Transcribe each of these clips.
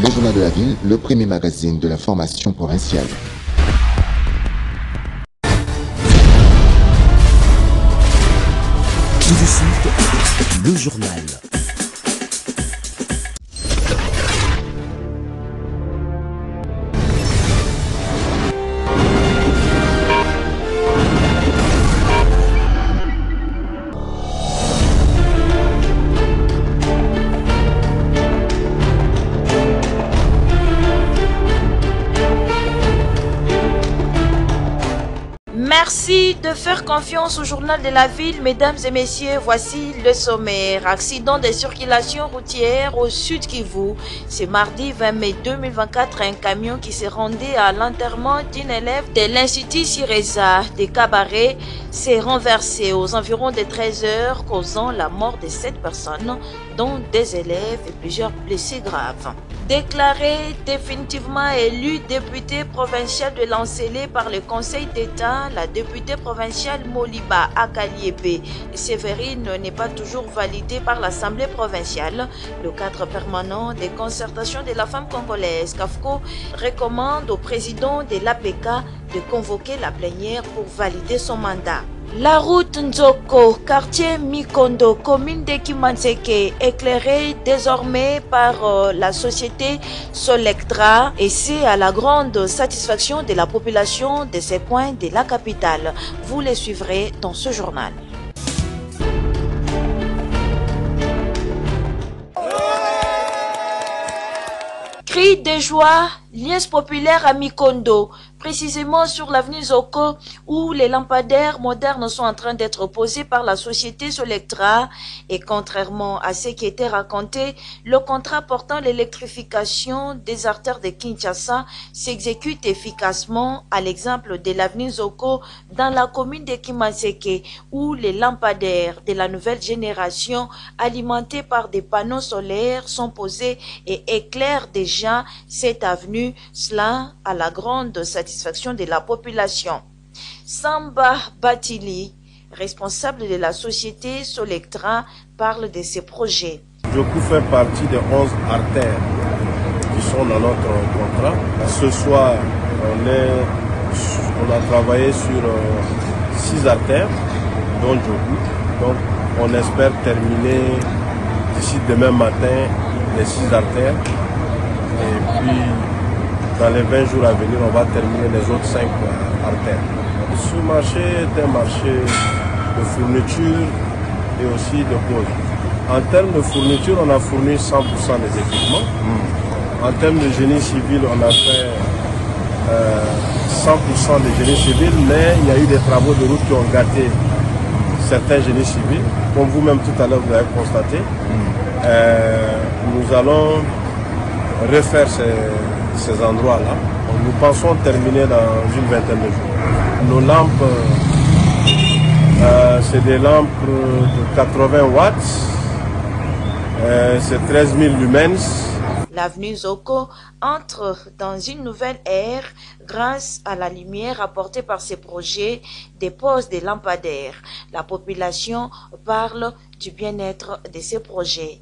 Le Journal de la Ville, le premier magazine de l'information provinciale. Tout de suite, le journal. Merci de faire confiance au journal de la ville, mesdames et messieurs. Voici le sommaire. Accident de circulation routière au sud Kivu. C'est mardi 20 mai 2024, un camion qui s'est rendu à l'enterrement d'une élève de l'Institut Sireza de Cabaret s'est renversé aux environs de 13 heures, causant la mort de 7 personnes, dont des élèves et plusieurs blessés graves. Déclaré définitivement élu député provincial de Lancélé par le Conseil d'État, la députée provinciale Moliba Akaliebe Séverine n'est pas toujours validée par l'Assemblée provinciale. Le cadre permanent des concertations de la femme congolaise, CAFCO, recommande au président de l'APK de convoquer la plénière pour valider son mandat. La route Nzoko, quartier Mikondo, commune de Kimanseke, éclairée désormais par la société Solectra, et c'est à la grande satisfaction de la population de ces coins de la capitale. Vous les suivrez dans ce journal. Cri de joie, liesse populaire à Mikondo, précisément sur l'avenue Zoko, où les lampadaires modernes sont en train d'être posés par la société Solectra. Et contrairement à ce qui était raconté, le contrat portant l'électrification des artères de Kinshasa s'exécute efficacement, à l'exemple de l'avenue Zoko dans la commune de Kimaseke, où les lampadaires de la nouvelle génération alimentés par des panneaux solaires sont posés et éclairent déjà cette avenue, cela à la grande satisfaction de la population. Samba Batili, responsable de la société Solectra, parle de ces projets. Djokou fait partie des 11 artères qui sont dans notre contrat. Ce soir, on a travaillé sur 6 artères, dont Djokou. Donc, on espère terminer d'ici demain matin les 6 artères. Et puis, dans les 20 jours à venir, on va terminer les autres 5 artères. Ce marché est un marché de fourniture et aussi de pose. En termes de fourniture, on a fourni 100% des équipements. En termes de génie civil, on a fait 100% des génies civils, mais il y a eu des travaux de route qui ont gâté certains génies civils. Comme vous-même tout à l'heure, vous avez constaté. Nous allons refaire ces endroits-là. Nous pensons terminer dans une vingtaine de jours. Nos lampes, c'est des lampes de 80 watts, c'est 13 000 lumens. L'avenue Zoko entre dans une nouvelle ère grâce à la lumière apportée par ces projets des postes des lampadaires. La population parle du bien-être de ces projets.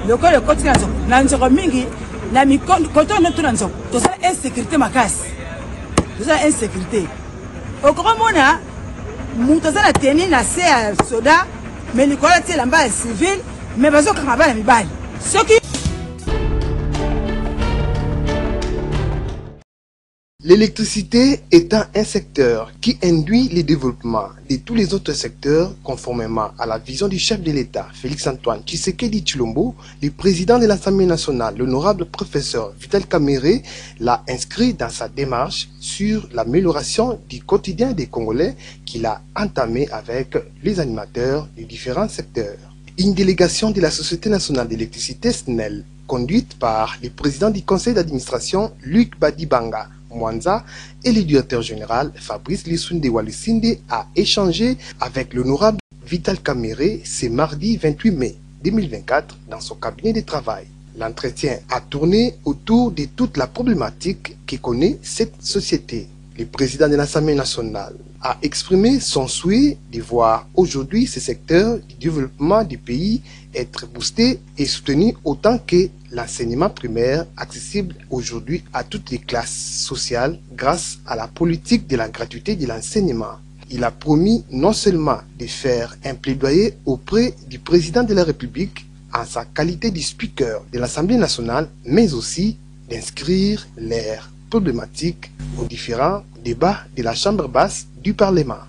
Loko le koti nazo na nzoko mingi na mikoto no tuna nzoko to ça insécurité makasi to ça insécurité okomona muto za la teni na se soda mais likola ti lamba civil mais bazo kanga bana mibali soki. L'électricité étant un secteur qui induit le développement de tous les autres secteurs conformément à la vision du chef de l'État, Félix-Antoine Tshisekedi Tshilombo, le président de l'Assemblée nationale, l'honorable professeur Vital Kamerhe, l'a inscrit dans sa démarche sur l'amélioration du quotidien des Congolais qu'il a entamé avec les animateurs des différents secteurs. Une délégation de la Société nationale d'électricité SNEL, conduite par le président du conseil d'administration, Luc Badibanga Mwanza, et le directeur général Fabrice Lissunde Walisinde a échangé avec l'honorable Vital Kamerhe ce mardi 28 mai 2024 dans son cabinet de travail. L'entretien a tourné autour de toute la problématique que connaît cette société. Le président de l'Assemblée nationale a exprimé son souhait de voir aujourd'hui ce secteur du développement du pays être boosté et soutenu autant que l'enseignement primaire accessible aujourd'hui à toutes les classes sociales grâce à la politique de la gratuité de l'enseignement. Il a promis non seulement de faire un plaidoyer auprès du président de la République en sa qualité de speaker de l'Assemblée nationale, mais aussi d'inscrire leurs problématiques aux différents débats de la Chambre basse du Parlement.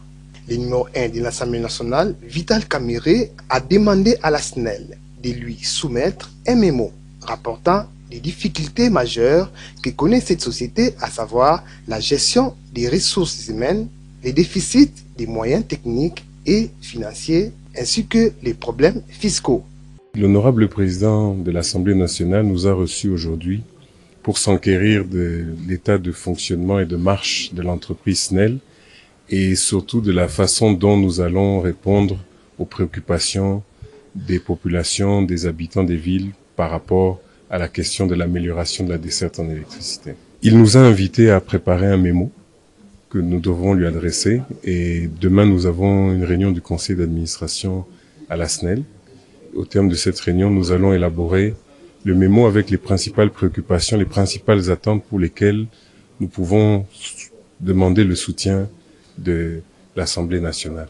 Le numéro 1 de l'Assemblée nationale, Vital Kamerhe, a demandé à la SNEL de lui soumettre un mémo rapportant les difficultés majeures que connaît cette société, à savoir la gestion des ressources humaines, les déficits des moyens techniques et financiers, ainsi que les problèmes fiscaux. L'honorable président de l'Assemblée nationale nous a reçus aujourd'hui pour s'enquérir de l'état de fonctionnement et de marche de l'entreprise SNEL et surtout de la façon dont nous allons répondre aux préoccupations des populations, des habitants des villes par rapport à la question de l'amélioration de la desserte en électricité. Il nous a invités à préparer un mémo que nous devrons lui adresser et demain nous avons une réunion du conseil d'administration à la SNEL. Au terme de cette réunion, nous allons élaborer le mémo avec les principales préoccupations, les principales attentes pour lesquelles nous pouvons demander le soutien de l'Assemblée nationale.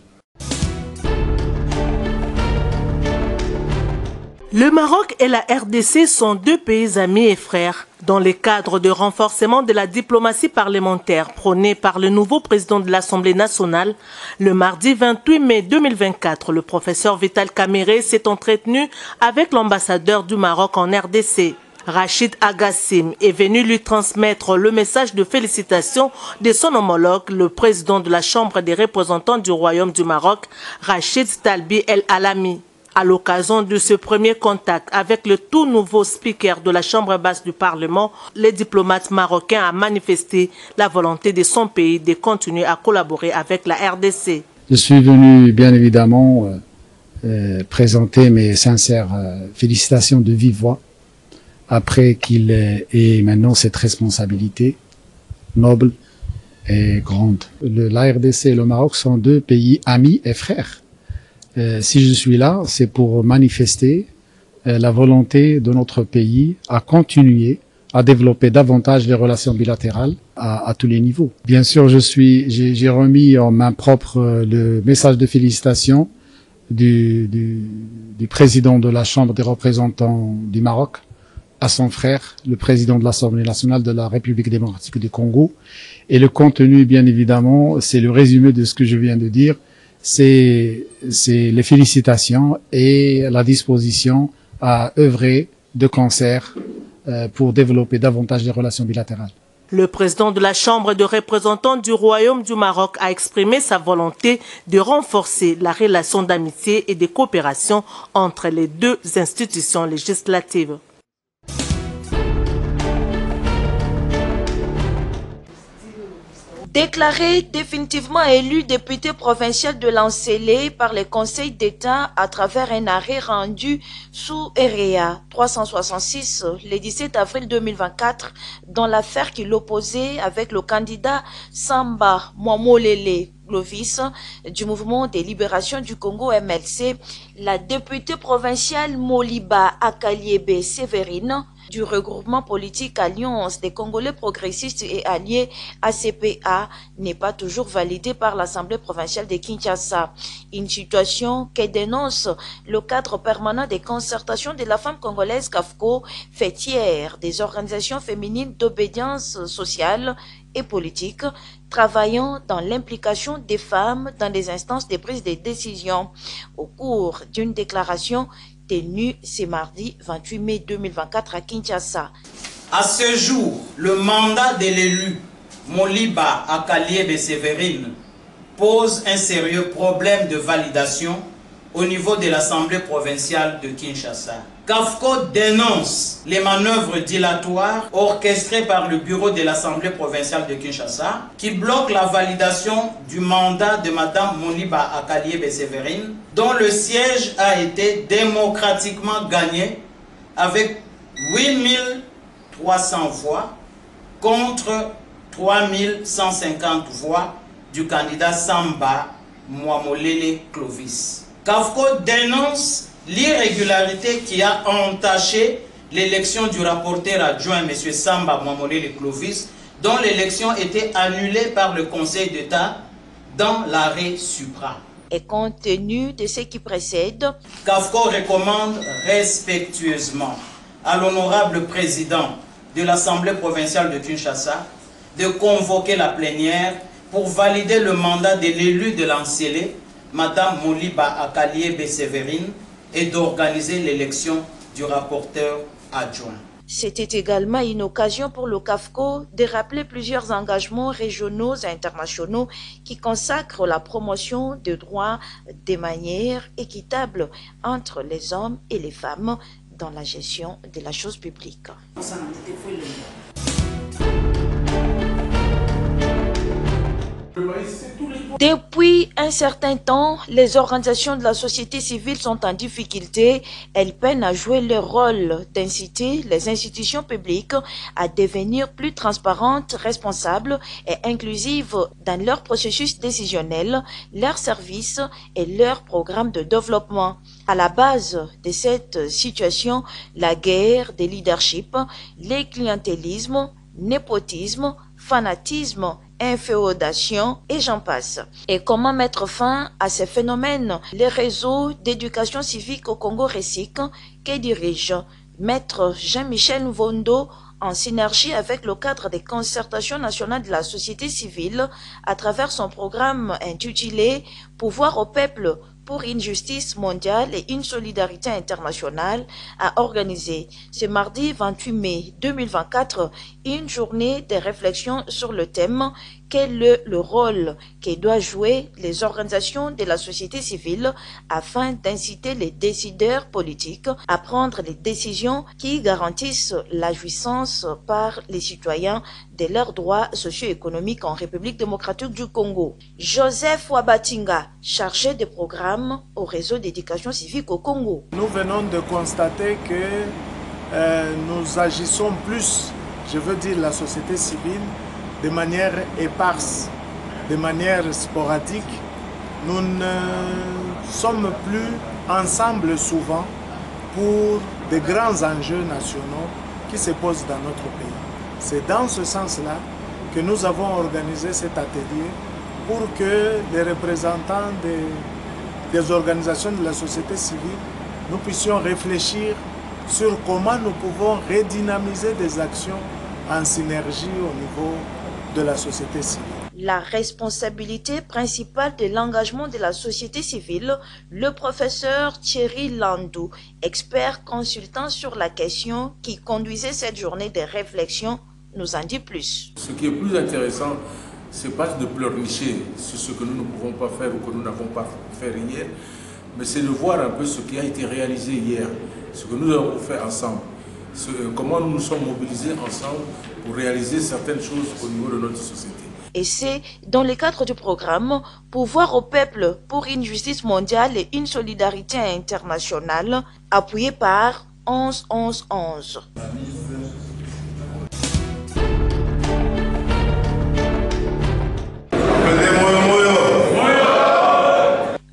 Le Maroc et la RDC sont deux pays amis et frères. Dans le cadre de renforcement de la diplomatie parlementaire prônée par le nouveau président de l'Assemblée nationale, le mardi 28 mai 2024, le professeur Vital Kamerhe s'est entretenu avec l'ambassadeur du Maroc en RDC. Rachid Agassim est venu lui transmettre le message de félicitations de son homologue, le président de la Chambre des représentants du Royaume du Maroc, Rachid Talbi El Alami. À l'occasion de ce premier contact avec le tout nouveau speaker de la Chambre basse du Parlement, le diplomate marocain a manifesté la volonté de son pays de continuer à collaborer avec la RDC. Je suis venu bien évidemment présenter mes sincères félicitations de vive voix après qu'il ait maintenant cette responsabilité noble et grande. La RDC et le Maroc sont deux pays amis et frères. Si je suis là, c'est pour manifester la volonté de notre pays à continuer à développer davantage les relations bilatérales à tous les niveaux. Bien sûr, j'ai remis en main propre le message de félicitations du président de la Chambre des représentants du Maroc à son frère, le président de l'Assemblée nationale de la République démocratique du Congo. Et le contenu, bien évidemment, c'est le résumé de ce que je viens de dire. C'est les félicitations et la disposition à œuvrer de concert pour développer davantage les relations bilatérales. Le président de la Chambre de représentants du Royaume du Maroc a exprimé sa volonté de renforcer la relation d'amitié et de coopération entre les deux institutions législatives. Déclaré définitivement élu député provincial de l'Ancélé par le Conseil d'État à travers un arrêt rendu sous REA 366 le 17 avril 2024 dans l'affaire qui l'opposait avec le candidat Samba Mwamolele Clovis du mouvement de libération du Congo MLC, la députée provinciale Moliba Akaliebe Sévérine du regroupement politique Alliance des Congolais progressistes et alliés ACPA n'est pas toujours validée par l'Assemblée provinciale de Kinshasa. Une situation que dénonce le cadre permanent des concertations de la femme congolaise CAFCO, fêtière des organisations féminines d'obédience sociale et politique, travaillant dans l'implication des femmes dans des instances de prise de décision. Au cours d'une déclaration tenue ce mardi 28 mai 2024 à Kinshasa. À ce jour, le mandat de l'élu Moliba Akaliebe Sévérine pose un sérieux problème de validation au niveau de l'Assemblée provinciale de Kinshasa. CAFCO dénonce les manœuvres dilatoires orchestrées par le bureau de l'Assemblée provinciale de Kinshasa qui bloquent la validation du mandat de Mme Moliba Akaliebe Sévérine dont le siège a été démocratiquement gagné avec 8300 voix contre 3150 voix du candidat Samba Mwamolele Clovis. CAFCO dénonce l'irrégularité qui a entaché l'élection du rapporteur adjoint M. Samba Mwamolele Clovis, dont l'élection était annulée par le Conseil d'État dans l'arrêt Supra. Et compte tenu de ce qui précède, CAFCO recommande respectueusement à l'honorable président de l'Assemblée provinciale de Kinshasa de convoquer la plénière pour valider le mandat de l'élu de l'Ancélé, Mme Moliba Akaliebe Séverine, et d'organiser l'élection du rapporteur adjoint. C'était également une occasion pour le CAFCO de rappeler plusieurs engagements régionaux et internationaux qui consacrent la promotion des droits de manière équitable entre les hommes et les femmes dans la gestion de la chose publique. Depuis un certain temps, les organisations de la société civile sont en difficulté. Elles peinent à jouer leur rôle d'inciter les institutions publiques à devenir plus transparentes, responsables et inclusives dans leur processus décisionnel, leurs services et leurs programmes de développement. À la base de cette situation, la guerre des leaderships, les clientélismes, népotisme, fanatisme, inféodation et j'en passe. Et comment mettre fin à ces phénomènes? Les réseaux d'éducation civique au Congo RECIC que dirige Maître Jean-Michel Vondo en synergie avec le cadre des concertations nationales de la société civile à travers son programme intitulé « Pouvoir au peuple » pour une justice mondiale et une solidarité internationale, a organisé ce mardi 28 mai 2024 une journée de réflexion sur le thème « Quel est le rôle que doivent jouer les organisations de la société civile afin d'inciter les décideurs politiques à prendre les décisions qui garantissent la jouissance par les citoyens de leurs droits socio-économiques en République démocratique du Congo ». Joseph Wabatinga, chargé de programme au réseau d'éducation civique au Congo. Nous venons de constater que nous agissons plus, je veux dire la société civile, de manière éparse, de manière sporadique. Nous ne sommes plus ensemble souvent pour de grands enjeux nationaux qui se posent dans notre pays. C'est dans ce sens-là que nous avons organisé cet atelier pour que les représentants des organisations de la société civile, nous puissions réfléchir sur comment nous pouvons redynamiser des actions en synergie au niveau de la société civile. La responsabilité principale de l'engagement de la société civile, le professeur Thierry Landou, expert consultant sur la question qui conduisait cette journée de réflexion, nous en dit plus. Ce qui est plus intéressant, c'est pas de pleurnicher sur ce que nous ne pouvons pas faire ou que nous n'avons pas fait hier, mais c'est de voir un peu ce qui a été réalisé hier, ce que nous avons fait ensemble, comment nous nous sommes mobilisés ensemble pour réaliser certaines choses au niveau de notre société. Et c'est dans le cadre du programme « Pouvoir au peuple pour une justice mondiale et une solidarité internationale » appuyé par 11-11-11.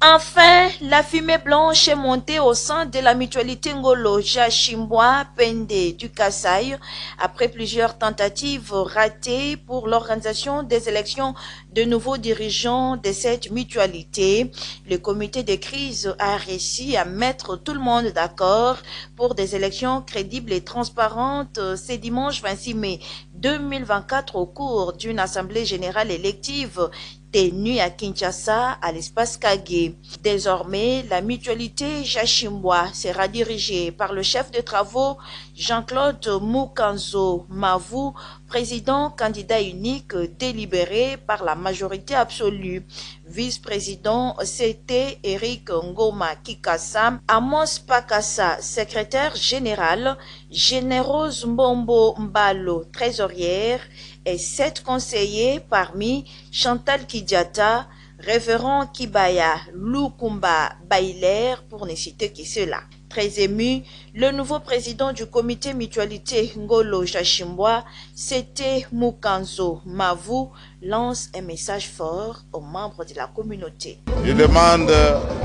Enfin, la fumée blanche est montée au sein de la mutualité Ngolo Jachimbwa Pende du Kasaï après plusieurs tentatives ratées pour l'organisation des élections de nouveaux dirigeants de cette mutualité. Le comité de crise a réussi à mettre tout le monde d'accord pour des élections crédibles et transparentes ce dimanche 26 mai 2024 au cours d'une assemblée générale élective tenue à Kinshasa à l'espace Kagé. Désormais, la mutualité Jachimbwa sera dirigée par le chef de travaux Jean-Claude Mukanzo Mavou, président candidat unique délibéré par la majorité absolue. Vice-président, c'était Eric Ngoma Kikasa, Amos Pakassa, secrétaire général, Générose Mbombo Mbalo, trésorière, et 7 conseillers parmi Chantal Kidiata, Révérend Kibaya Lukumba Bailer, pour ne citer que cela. Très ému, le nouveau président du comité mutualité Ngolo Jashimbwa, Sete Mukanzo Mavu, lance un message fort aux membres de la communauté. Je demande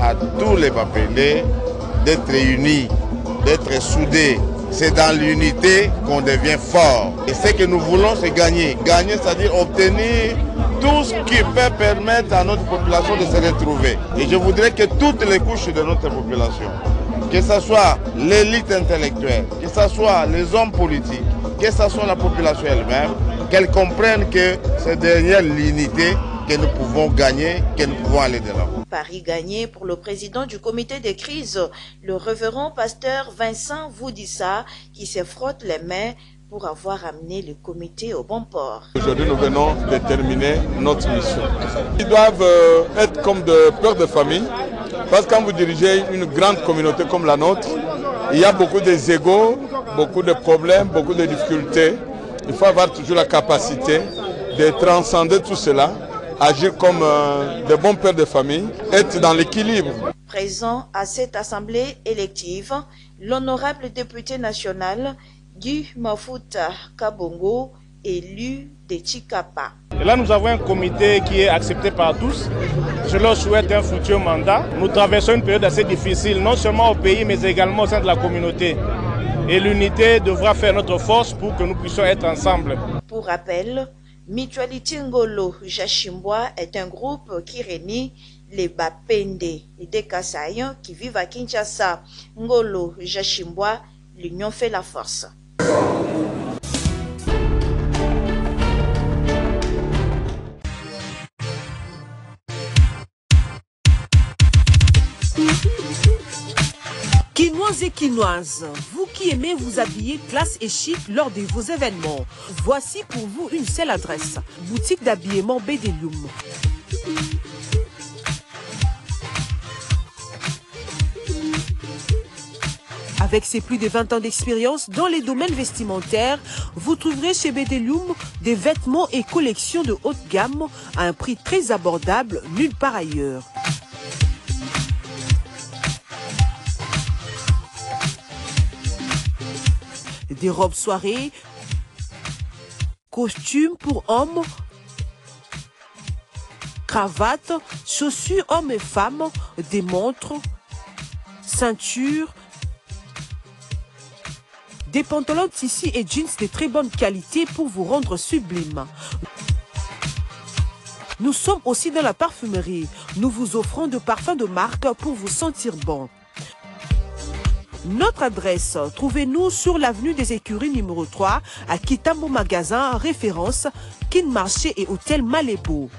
à tous les Bapélés d'être réunis, d'être soudés. C'est dans l'unité qu'on devient fort. Et ce que nous voulons, c'est gagner. Gagner, c'est-à-dire obtenir tout ce qui peut permettre à notre population de se retrouver. Et je voudrais que toutes les couches de notre population, que ce soit l'élite intellectuelle, que ce soit les hommes politiques, que ce soit la population elle-même, qu'elle comprenne que c'est derrière l'unité que nous pouvons gagner, que nous pouvons aller de l'avant. Paris gagné pour le président du comité de crise, le révérend pasteur Vincent Voudissa, qui se frotte les mains pour avoir amené le comité au bon port. Aujourd'hui, nous venons de terminer notre mission. Ils doivent être comme de pères de famille, parce que quand vous dirigez une grande communauté comme la nôtre, il y a beaucoup d'égos, beaucoup de problèmes, beaucoup de difficultés. Il faut avoir toujours la capacité de transcender tout cela, agir comme de bons pères de famille, être dans l'équilibre. Présent à cette assemblée élective, l'honorable député national Guy Mafuta Kabongo, élu de Chikapa. Et là, nous avons un comité qui est accepté par tous. Je leur souhaite un futur mandat. Nous traversons une période assez difficile, non seulement au pays, mais également au sein de la communauté. Et l'unité devra faire notre force pour que nous puissions être ensemble. Pour rappel, Mutualité Ngolo Jashimbwa est un groupe qui réunit les Bapende et des Kasaïens qui vivent à Kinshasa. Ngolo Jashimbwa, l'union fait la force. Quinoises et quinoises, vous qui aimez vous habiller classe et chic lors de vos événements, voici pour vous une seule adresse, boutique d'habillement Bédélium. Avec ses plus de 20 ans d'expérience dans les domaines vestimentaires, vous trouverez chez Bédélium des vêtements et collections de haute gamme à un prix très abordable nulle part ailleurs. Des robes soirées, costumes pour hommes, cravates, chaussures hommes et femmes, des montres, ceintures, des pantalons tissus et jeans de très bonne qualité pour vous rendre sublime. Nous sommes aussi dans la parfumerie. Nous vous offrons de parfums de marque pour vous sentir bon. Notre adresse, trouvez-nous sur l'avenue des Écuries numéro 3 à Kitambo Magasin, référence Kin Marché et Hôtel Malébo.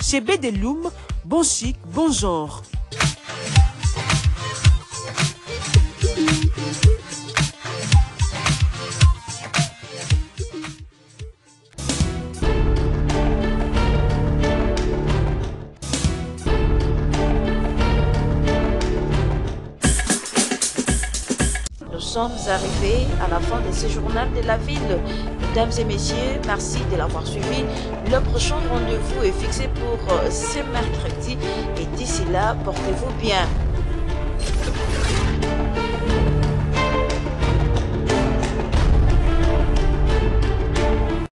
Chez Bédélium, bon chic, bon genre. Nous sommes arrivés à la fin de ce journal de la ville. Mesdames et messieurs, merci de l'avoir suivi. Le prochain rendez-vous est fixé pour ce mercredi et d'ici là, portez-vous bien.